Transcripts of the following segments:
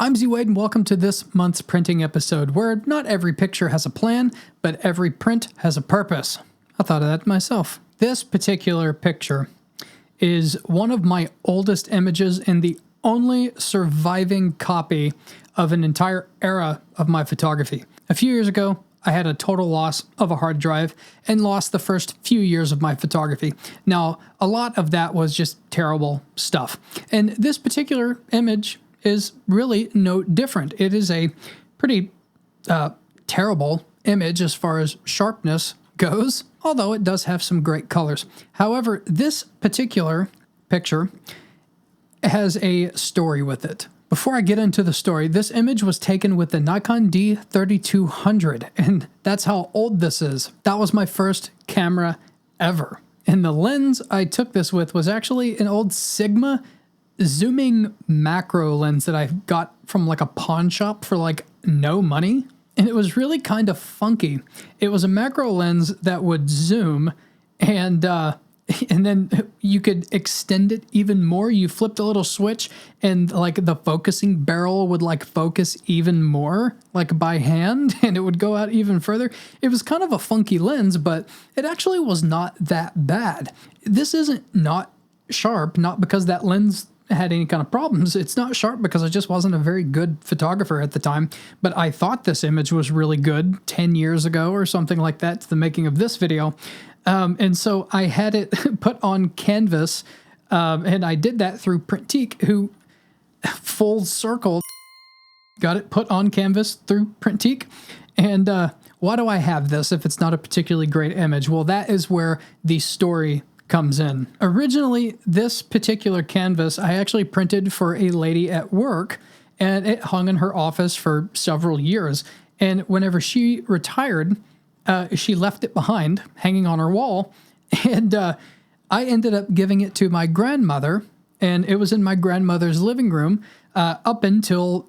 I'm Z Wade and welcome to this month's printing episode where not every picture has a plan, but every print has a purpose. I thought of that myself. This particular picture is one of my oldest images and the only surviving copy of an entire era of my photography. A few years ago, I had a total loss of a hard drive and lost the first few years of my photography. Now, a lot of that was just terrible stuff. And this particular image is really no different. It is a pretty terrible image as far as sharpness goes, although it does have some great colors. However, this particular picture has a story with it. Before I get into the story, this image was taken with the Nikon D3200, and that's how old this is. That was my first camera ever. And the lens I took this with was actually an old Sigma zooming macro lens that I got from like a pawn shop for like no money. And it was really kind of funky. It was a macro lens that would zoom and then you could extend it even more. You flipped a little switch and like the focusing barrel would like focus even more like by hand and it would go out even further. It was kind of a funky lens, but it actually was not that bad. This isn't not sharp, not because that lens had any kind of problems. It's not sharp because I just wasn't a very good photographer at the time, but I thought this image was really good 10 years ago or something like that to the making of this video. And so I had it put on canvas, and I did that through Printique, who full circle got it put on canvas through Printique. And why do I have this if it's not a particularly great image? Well, that is where the story comes in. Originally, this particular canvas I actually printed for a lady at work, and it hung in her office for several years. And whenever she retired, she left it behind, hanging on her wall, and I ended up giving it to my grandmother, and it was in my grandmother's living room up until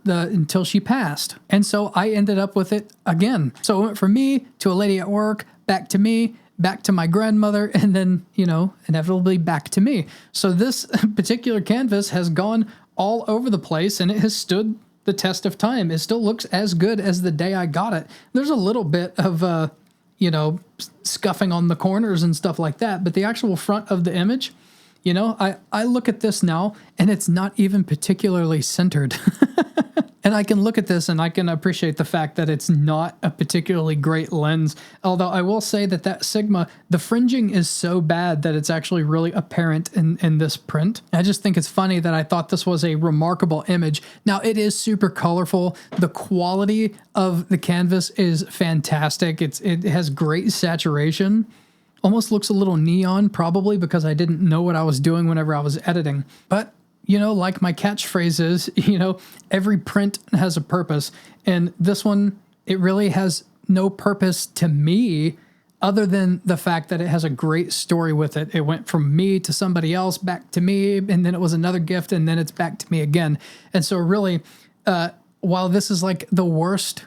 she passed. And so I ended up with it again. So it went from me to a lady at work, back to me, back to my grandmother, and then, you know, inevitably back to me. So this particular canvas has gone all over the place, and it has stood the test of time. It still looks as good as the day I got it. There's a little bit of, you know, scuffing on the corners and stuff like that, but the actual front of the image, you know, I look at this now, and it's not even particularly centered. And I can look at this and I can appreciate the fact that it's not a particularly great lens. Although I will say that that Sigma, the fringing is so bad that it's actually really apparent in this print. I just think it's funny that I thought this was a remarkable image. Now, it is super colorful. The quality of the canvas is fantastic. It has great saturation. Almost looks a little neon, probably because I didn't know what I was doing whenever I was editing. But you know, like my catchphrase is, you know, every print has a purpose. And this one, it really has no purpose to me other than the fact that it has a great story with it. It went from me to somebody else, back to me, and then it was another gift, and then it's back to me again. And so really, while this is like the worst,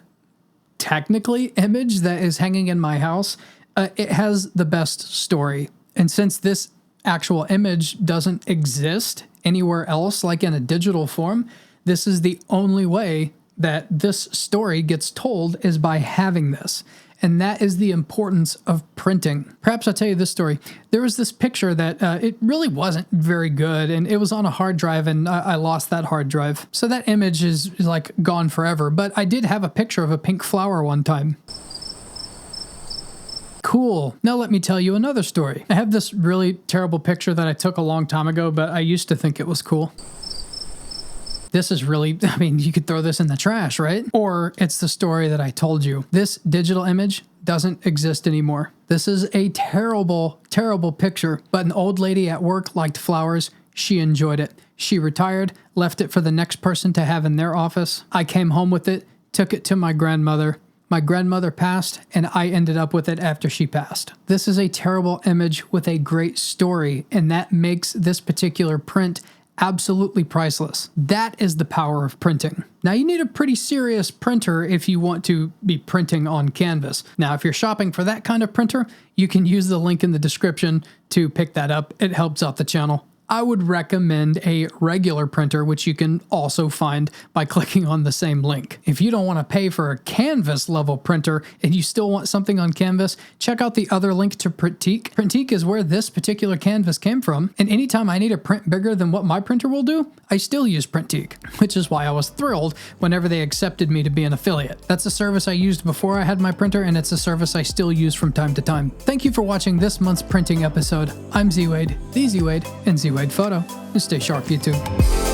technically, image that is hanging in my house, it has the best story. And since this actual image doesn't exist anywhere else, like in a digital form, this is the only way that this story gets told is by having this. And that is the importance of printing. Perhaps I'll tell you this story. There was this picture that it really wasn't very good, and it was on a hard drive, and I lost that hard drive. So that image is like gone forever, but I did have a picture of a pink flower one time. Cool. Now let me tell you another story. I have this really terrible picture that I took a long time ago, but I used to think it was cool. This is really, I mean, you could throw this in the trash, right? Or it's the story that I told you. This digital image doesn't exist anymore. This is a terrible, terrible picture, but an old lady at work liked flowers. She enjoyed it. She retired, left it for the next person to have in their office. I came home with it, took it to my grandmother. My grandmother passed, and I ended up with it after she passed. This is a terrible image with a great story, and that makes this particular print absolutely priceless. That is the power of printing. Now, you need a pretty serious printer if you want to be printing on canvas. Now, if you're shopping for that kind of printer, you can use the link in the description to pick that up. It helps out the channel I would recommend a regular printer, which you can also find by clicking on the same link. If you don't want to pay for a canvas level printer and you still want something on canvas, check out the other link to Printique. Printique is where this particular canvas came from, and anytime I need a print bigger than what my printer will do, I still use Printique, which is why I was thrilled whenever they accepted me to be an affiliate. That's a service I used before I had my printer, and it's a service I still use from time to time. Thank you for watching this month's printing episode. I'm Z Wade, the Z Wade, and Z Wade Photo. And stay sharp, YouTube.